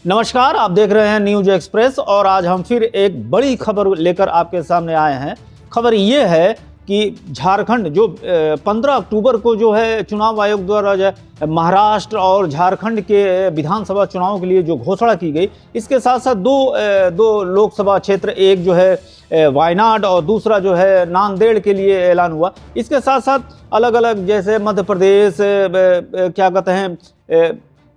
नमस्कार, आप देख रहे हैं न्यूज एक्सप्रेस और आज हम फिर एक बड़ी खबर लेकर आपके सामने आए हैं। खबर ये है कि झारखंड जो 15 अक्टूबर को जो है चुनाव आयोग द्वारा जो है महाराष्ट्र और झारखंड के विधानसभा चुनाव के लिए जो घोषणा की गई, इसके साथ साथ दो लोकसभा क्षेत्र, एक जो है वायनाड और दूसरा जो है नांदेड़ के लिए ऐलान हुआ। इसके साथ साथ अलग अलग जैसे मध्य प्रदेश, क्या कहते हैं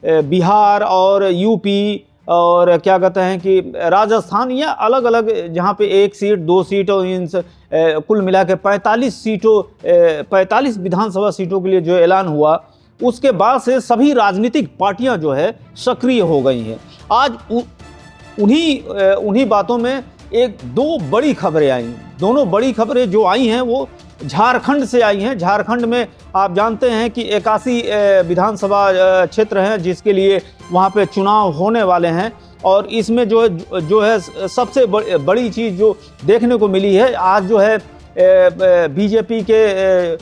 बिहार और यूपी और क्या कहते हैं कि राजस्थान, या अलग अलग जहां पे 1 सीट 2 सीट और इन कुल मिला के 45 विधानसभा सीटों के लिए जो ऐलान हुआ, उसके बाद से सभी राजनीतिक पार्टियां जो है सक्रिय हो गई हैं। आज उन्हीं बातों में दो बड़ी खबरें आई। दोनों बड़ी खबरें जो आई हैं वो झारखंड से आई हैं। झारखंड में आप जानते हैं कि 81 विधानसभा क्षेत्र हैं जिसके लिए वहाँ पे चुनाव होने वाले हैं, और इसमें जो है सबसे बड़ी चीज़ जो देखने को मिली है, आज जो है बीजेपी के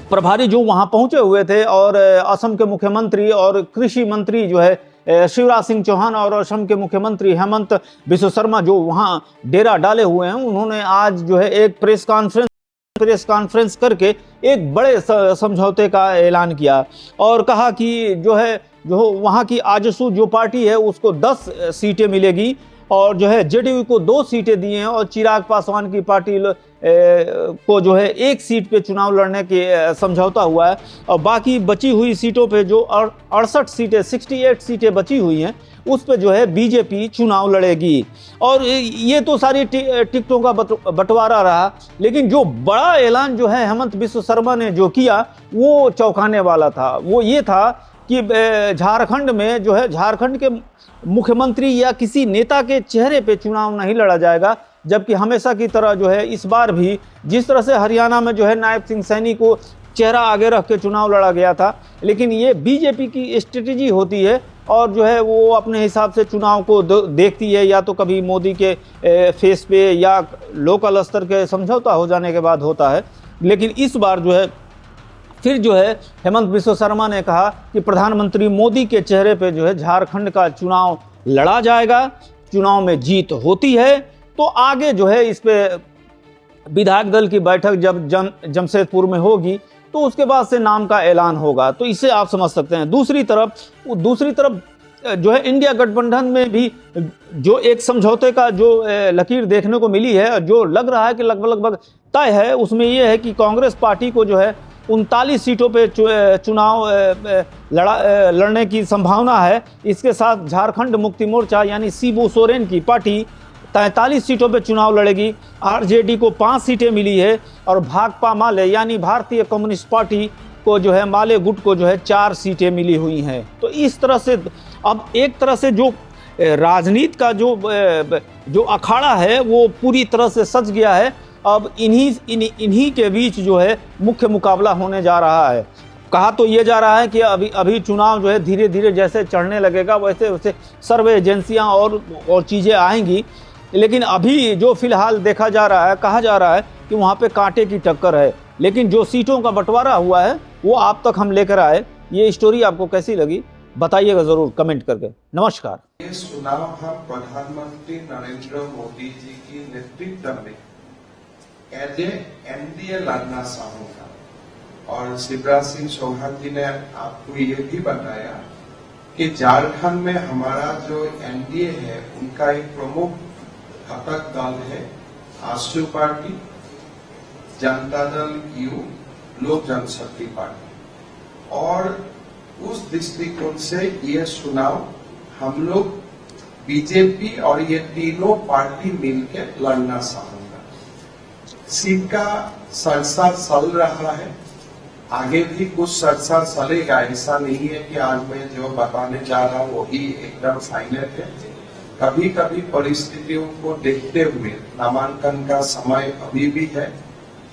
प्रभारी जो वहाँ पहुँचे हुए थे और असम के मुख्यमंत्री और कृषि मंत्री जो है शिवराज सिंह चौहान और असम के मुख्यमंत्री हेमंत बिस्वा शर्मा जो वहाँ डेरा डाले हुए हैं, उन्होंने आज जो है एक प्रेस कॉन्फ्रेंस करके एक बड़े समझौते का ऐलान किया और कहा कि जो वहाँ की आजसू जो पार्टी है उसको 10 सीटें मिलेगी और जो है जेडीयू को 2 सीटें दी हैं और चिराग पासवान की पार्टी को जो है 1 सीट पे चुनाव लड़ने के समझौता हुआ है। और बाकी बची हुई सीटों पे जो 68 सीटें 68 सीटें बची हुई हैं उस पे जो है बीजेपी चुनाव लड़ेगी। और ये तो सारी टिकटों का बंटवारा रहा, लेकिन जो बड़ा ऐलान जो है हेमंत बिस्वा शर्मा ने जो किया वो चौंकाने वाला था। वो ये था कि झारखंड में जो है झारखंड के मुख्यमंत्री या किसी नेता के चेहरे पे चुनाव नहीं लड़ा जाएगा, जबकि हमेशा की तरह जो है इस बार भी जिस तरह से हरियाणा में जो है नायब सिंह सैनी को चेहरा आगे रख के चुनाव लड़ा गया था, लेकिन ये बीजेपी की स्ट्रेटेजी होती है और जो है वो अपने हिसाब से चुनाव को देखती है, या तो कभी मोदी के फेस पे या लोकल स्तर के समझौता हो जाने के बाद होता है। लेकिन इस बार जो है फिर जो है हेमंत बिस्वा शर्मा ने कहा कि प्रधानमंत्री मोदी के चेहरे पे जो है झारखंड का चुनाव लड़ा जाएगा। चुनाव में जीत होती है तो आगे जो है इस पे विधायक दल की बैठक जब जमशेदपुर में होगी तो उसके बाद से नाम का ऐलान होगा। तो इसे आप समझ सकते हैं। दूसरी तरफ जो है इंडिया गठबंधन में भी जो एक समझौते का जो लकीर देखने को मिली है, जो लग रहा है कि लगभग तय है, उसमें यह है कि कांग्रेस पार्टी को जो है 39 सीटों पे चुनाव लड़ने की संभावना है। इसके साथ झारखंड मुक्ति मोर्चा यानी शिबू सोरेन की पार्टी 43 सीटों पे चुनाव लड़ेगी। आरजेडी को 5 सीटें मिली है और भाकपा माले यानी भारतीय कम्युनिस्ट पार्टी को जो है माले गुट को जो है 4 सीटें मिली हुई हैं। तो इस तरह से अब एक तरह से जो राजनीति का जो अखाड़ा है वो पूरी तरह से सज गया है। अब इन्हीं के बीच जो है मुख्य मुकाबला होने जा रहा है। कहा तो ये जा रहा है कि अभी चुनाव जो है धीरे धीरे जैसे चढ़ने लगेगा वैसे वैसे सर्वे एजेंसियां और चीज़ें आएंगी, लेकिन अभी जो फिलहाल देखा जा रहा है, कहा जा रहा है कि वहाँ पे कांटे की टक्कर है। लेकिन जो सीटों का बंटवारा हुआ है वो आप तक हम लेकर आए। ये स्टोरी आपको कैसी लगी बताइएगा ज़रूर कमेंट करके। नमस्कार। ये चुनाव हम प्रधानमंत्री नरेंद्र मोदी जी की नेतृत्व में एज एनडीए लड़ना चाहूंगा। और शिवराज सिंह चौहान जी ने आपको ये भी बताया कि झारखंड में हमारा जो एनडीए है उनका एक प्रमुख घटक दल है आजसू पार्टी, जनता दल यू, लोक जनशक्ति पार्टी। और उस दृष्टिकोण से ये चुनाव हम लोग बीजेपी और ये तीनों पार्टी मिलकर लड़ना चाहूंगा। सीट का चर्चा चल रहा है, आगे भी कुछ चर्चा चलेगा। ऐसा नहीं है कि आज मैं जो बताने जा रहा हूँ वही एकदम फाइनल है। कभी कभी परिस्थितियों को देखते हुए नामांकन का समय अभी भी है,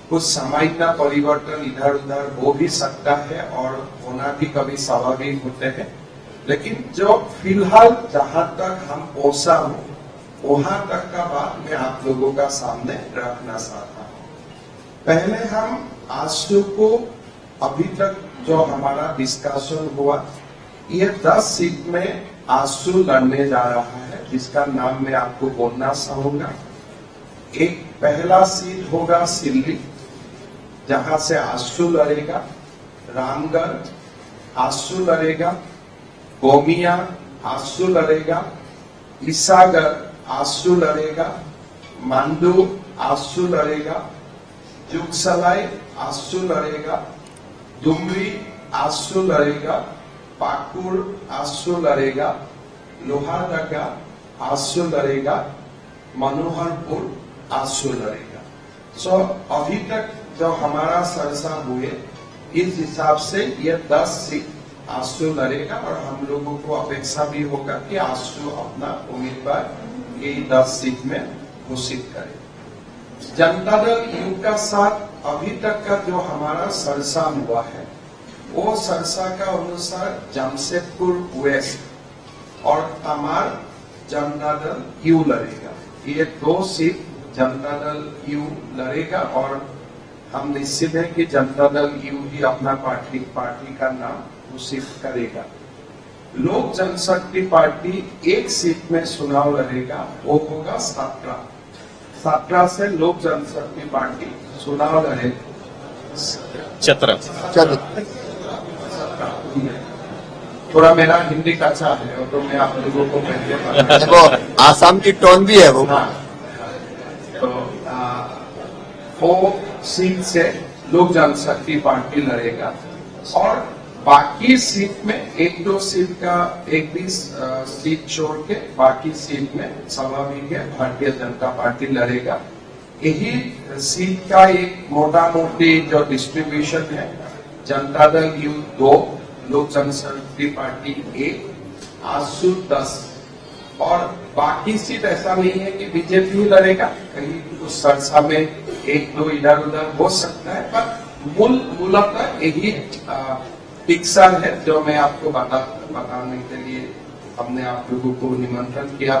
कुछ सामान्य परिवर्तन इधर उधर हो भी सकता है और होना भी कभी स्वाभाविक होते हैं। लेकिन जो फिलहाल जहां तक हम पहुंचा हूं वहां तक का बात मैं आप लोगों का सामने रखना चाहता हूं। पहले हम आजसू को अभी तक जो हमारा डिस्कशन हुआ, ये 10 सीट में आंसू लड़ने जा रहा है, जिसका नाम मैं आपको बोलना चाहूंगा। एक पहला सीट होगा सिल्ली, जहां से आंसू लड़ेगा। रामगढ़ आंसू लड़ेगा। गोमिया आंसू लड़ेगा। ईसागढ़ आंसू लड़ेगा। मांडू आंसू लड़ेगा। जुगसलाई आंसू लड़ेगा। डुमरी आंसू लड़ेगा। पाकुड़ आंसू लड़ेगा। लोहारदगा आंसू लड़ेगा। मनोहरपुर आंसू लड़ेगा। सो अभी तक जो हमारा सरसा हुए, इस हिसाब से ये 10 सीट आंसू लड़ेगा और हम लोगों को अपेक्षा भी होगा कि आंसू अपना उम्मीदवार यही 10 सीट में घोषित करे। जनता दल यू का साथ अभी तक का जो हमारा सरसा हुआ है, वो सरसा का अनुसार जमशेदपुर वेस्ट और तमार जनता दल यू लड़ेगा। ये 2 सीट जनता दल यू लड़ेगा और हम निश्चित है कि जनता दल यू ही अपना पार्टी का नाम घोषित करेगा। लोक जनशक्ति पार्टी 1 सीट में चुनाव लड़ेगा, वो होगा सत्रह से लोक जनशक्ति पार्टी चुनाव लड़ेगा। चतरा थोड़ा मेरा हिंदी कच्चा है तो मैं आप लोगों को पहले वो आसाम की टोन भी है वो। हाँ, तो वो सीट से लोक जनशक्ति पार्टी लड़ेगा और बाकी सीट में 1-2 सीट का 21 सीट छोड़ के बाकी सीट में स्वाभाविक है भारतीय जनता पार्टी लड़ेगा। यही सीट का एक मोटा मोटी जो डिस्ट्रीब्यूशन है, जनता दल यू 2, लोक जनशक्ति पार्टी 1, आंसू 10 और बाकी सीट ऐसा नहीं है कि बीजेपी ही लड़ेगा, कहीं उस सरसा में 1-2 इधर उधर हो सकता है, पर मूलतः यही पिक्चर है जो मैं आपको बताने के लिए हमने आप लोगों को निमंत्रण किया।